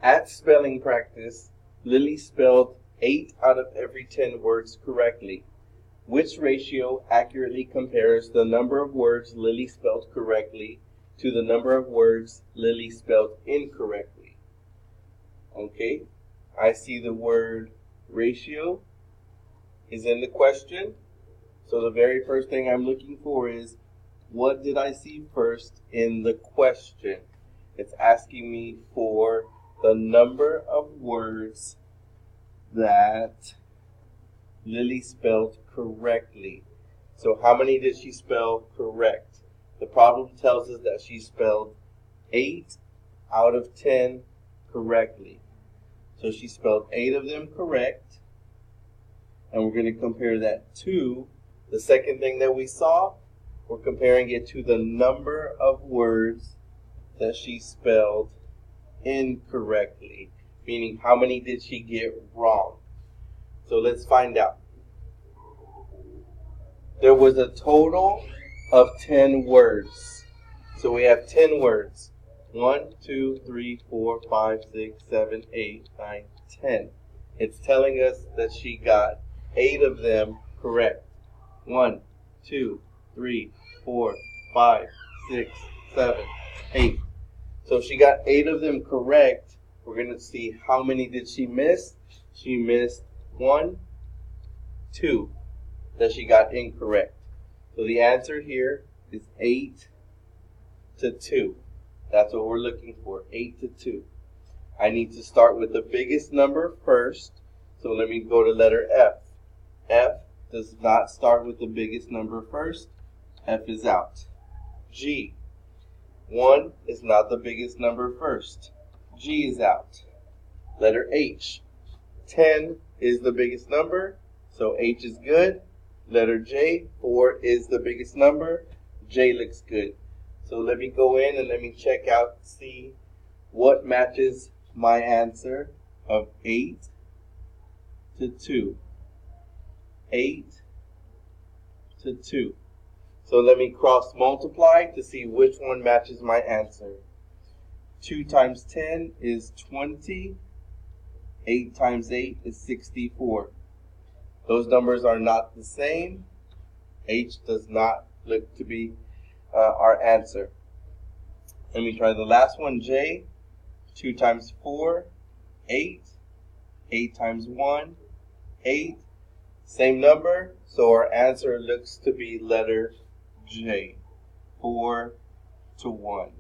At spelling practice, Lily spelled 8 out of every 10 words correctly. Which ratio accurately compares the number of words Lily spelled correctly to the number of words Lily spelled incorrectly? Okay, I see the word ratio is in the question. So the very first thing I'm looking for is, what did I see first in the question? It's asking me for the number of words that Lily spelled correctly. So how many did she spell correct? The problem tells us that she spelled 8 out of 10 correctly. So she spelled 8 of them correct. And we're going to compare that to the second thing that we saw. We're comparing it to the number of words that she spelled incorrectly, meaning how many did she get wrong. So let's find out. There was a total of 10 words. So we have 10 words. 1, 2, 3, 4, 5, 6, 7, 8, 9, 10. It's telling us that she got 8 of them correct. 1, 2, 3, 4, 5, 6, 7, 8. So if she got 8 of them correct, we're going to see how many did she miss. She missed 1, 2 that she got incorrect. So the answer here is 8 to 2. That's what we're looking for, 8 to 2. I need to start with the biggest number first. So let me go to letter F. F does not start with the biggest number first. F is out. G. 1 is not the biggest number first. G is out. Letter H. 10 is the biggest number, so H is good. Letter J. 4 is the biggest number. J looks good. So let me go in and let me check out, see what matches my answer of 8 to 2. 8 to 2. So let me cross multiply to see which one matches my answer. 2 times 10 is 20. 8 times 8 is 64. Those numbers are not the same. H does not look to be our answer. Let me try the last one, J. 2 times 4, 8. 8 times 1, 8. Same number, so our answer looks to be letter J, 4 to 1.